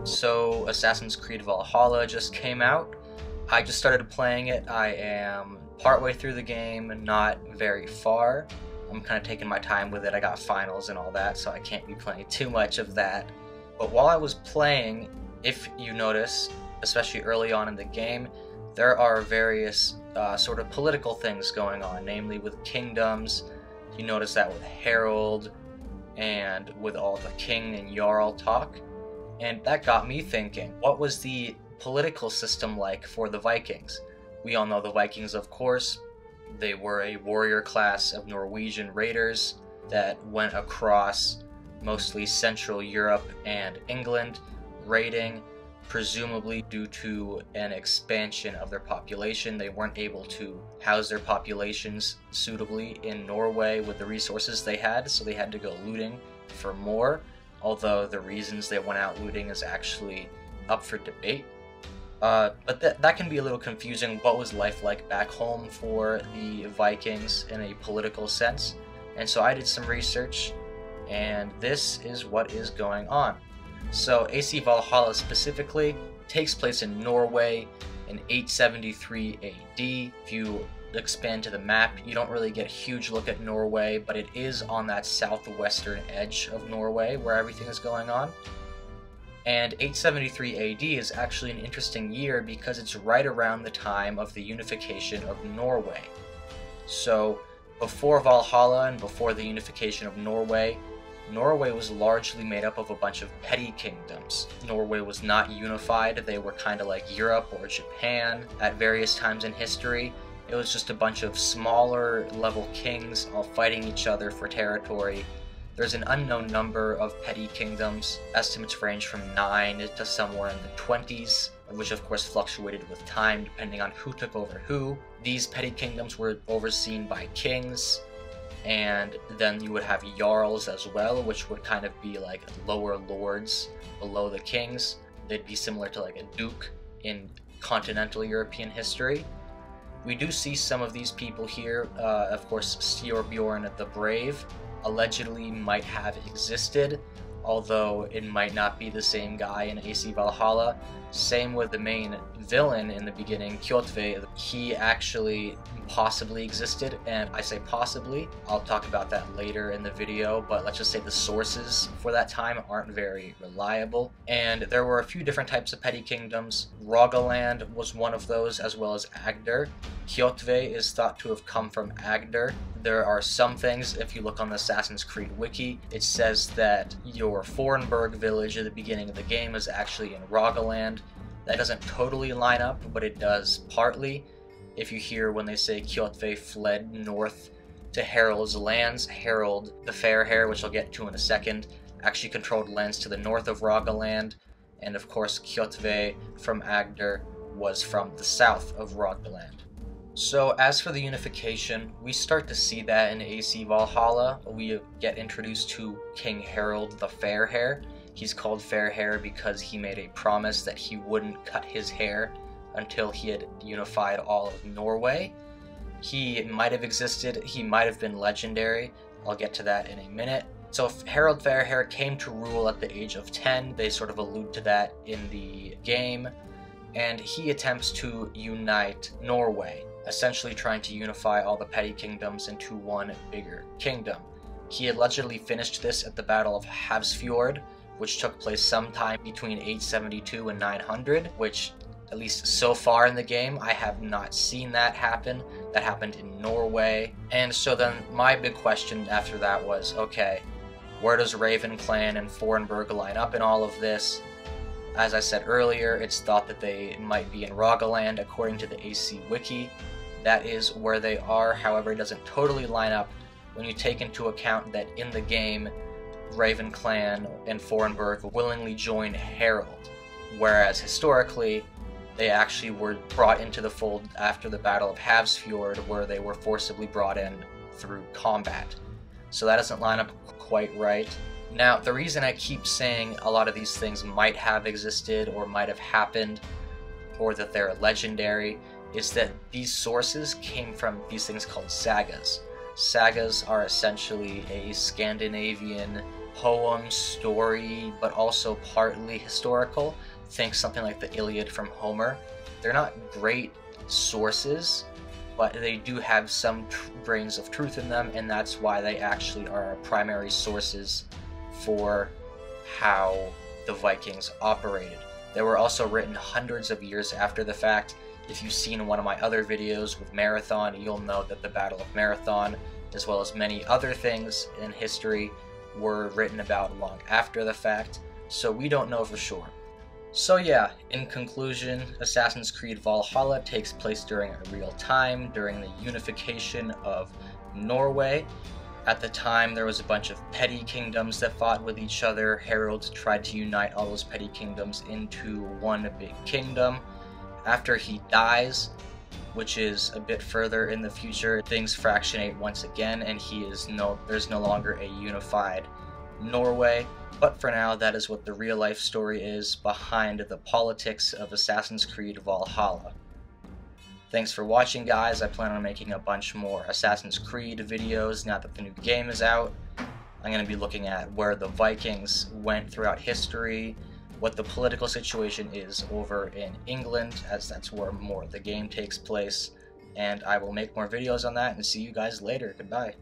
So Assassin's Creed Valhalla just came out. I just started playing it. I am partway through the game, not very far. I'm kind of taking my time with it. I got finals and all that, so I can't be playing too much of that. But while I was playing, if you notice, especially early on in the game, there are various sort of political things going on, namely with kingdoms. You notice that with Harold and with all the king and jarl talk. And that got me thinking, what was the political system like for the Vikings? We all know the Vikings, of course. They were a warrior class of Norwegian raiders that went across mostly Central Europe and England, raiding. Presumably due to an expansion of their population, they weren't able to house their populations suitably in Norway with the resources they had, so they had to go looting for more, although the reasons they went out looting is actually up for debate. But that can be a little confusing. What was life like back home for the Vikings in a political sense? And so I did some research, and this is what is going on. So AC Valhalla specifically takes place in Norway in 873 AD. If you expand to the map, you don't really get a huge look at Norway, but it is on that southwestern edge of Norway where everything is going on. And 873 AD is actually an interesting year because it's right around the time of the unification of Norway. So before Valhalla and before the unification of Norway was largely made up of a bunch of petty kingdoms. Norway was not unified. They were kind of like Europe or Japan at various times in history. It was just a bunch of smaller level kings all fighting each other for territory. There's an unknown number of petty kingdoms. Estimates range from 9 to somewhere in the 20s, which of course fluctuated with time depending on who took over who. These petty kingdoms were overseen by kings, and then you would have jarls as well, which would kind of be like lower lords below the kings. They'd be similar to like a duke in continental European history. We do see some of these people here. Of course, Styrbjorn the Brave allegedly might have existed, although it might not be the same guy in AC Valhalla. Same with the main villain in the beginning, Kjotve. He actually possibly existed, and I say possibly. I'll talk about that later in the video, but let's just say the sources for that time aren't very reliable. And there were a few different types of petty kingdoms. Rogaland was one of those, as well as Agder. Kjotve is thought to have come from Agder. There are some things, if you look on the Assassin's Creed wiki, it says that your Fornburg village at the beginning of the game is actually in Rogaland. That doesn't totally line up, but it does partly. If you hear when they say Kjotve fled north to Harold's lands, Harold the Fairhair, which I'll get to in a second, actually controlled lands to the north of Rogaland, and of course Kjotve from Agder was from the south of Rogaland. So as for the unification, we start to see that in AC Valhalla. We get introduced to King Harold the Fairhair. He's called Fairhair because he made a promise that he wouldn't cut his hair until he had unified all of Norway. He might have existed, he might have been legendary. I'll get to that in a minute. So Harold Fairhair came to rule at the age of 10. They sort of allude to that in the game. And he attempts to unite Norway, essentially trying to unify all the petty kingdoms into one bigger kingdom. He allegedly finished this at the Battle of Havsfjord, which took place sometime between 872 and 900, which, at least so far in the game, I have not seen that happen. That happened in Norway. And so then my big question after that was, okay, where does Raven Clan and Fornburg line up in all of this? As I said earlier, it's thought that they might be in Rogaland according to the AC Wiki. That is where they are, however it doesn't totally line up when you take into account that in the game, Raven Clan and Fornburg willingly joined Harold, whereas historically, they actually were brought into the fold after the Battle of Havsfjord, where they were forcibly brought in through combat. So that doesn't line up quite right. Now, the reason I keep saying a lot of these things might have existed or might have happened, or that they're legendary, is that these sources came from these things called sagas. Sagas are essentially a Scandinavian poem story, but also partly historical. Think something like the Iliad from Homer. They're not great sources, but they do have some grains of truth in them, and that's why they actually are primary sources for how the Vikings operated. They were also written hundreds of years after the fact. If you've seen one of my other videos with Marathon, you'll know that the Battle of Marathon, as well as many other things in history, were written about long after the fact, so we don't know for sure. So yeah, in conclusion, Assassin's Creed Valhalla takes place during a real time, during the unification of Norway. At the time, there was a bunch of petty kingdoms that fought with each other. Harold tried to unite all those petty kingdoms into one big kingdom. After he dies, which is a bit further in the future, things fractionate once again, and there's no longer a unified Norway. But for now, that is what the real life story is behind the politics of Assassin's Creed Valhalla. Thanks for watching, guys. I plan on making a bunch more Assassin's Creed videos now that the new game is out. I'm going to be looking at where the Vikings went throughout history, what the political situation is over in England, as that's where more of the game takes place, and I will make more videos on that and see you guys later. Goodbye.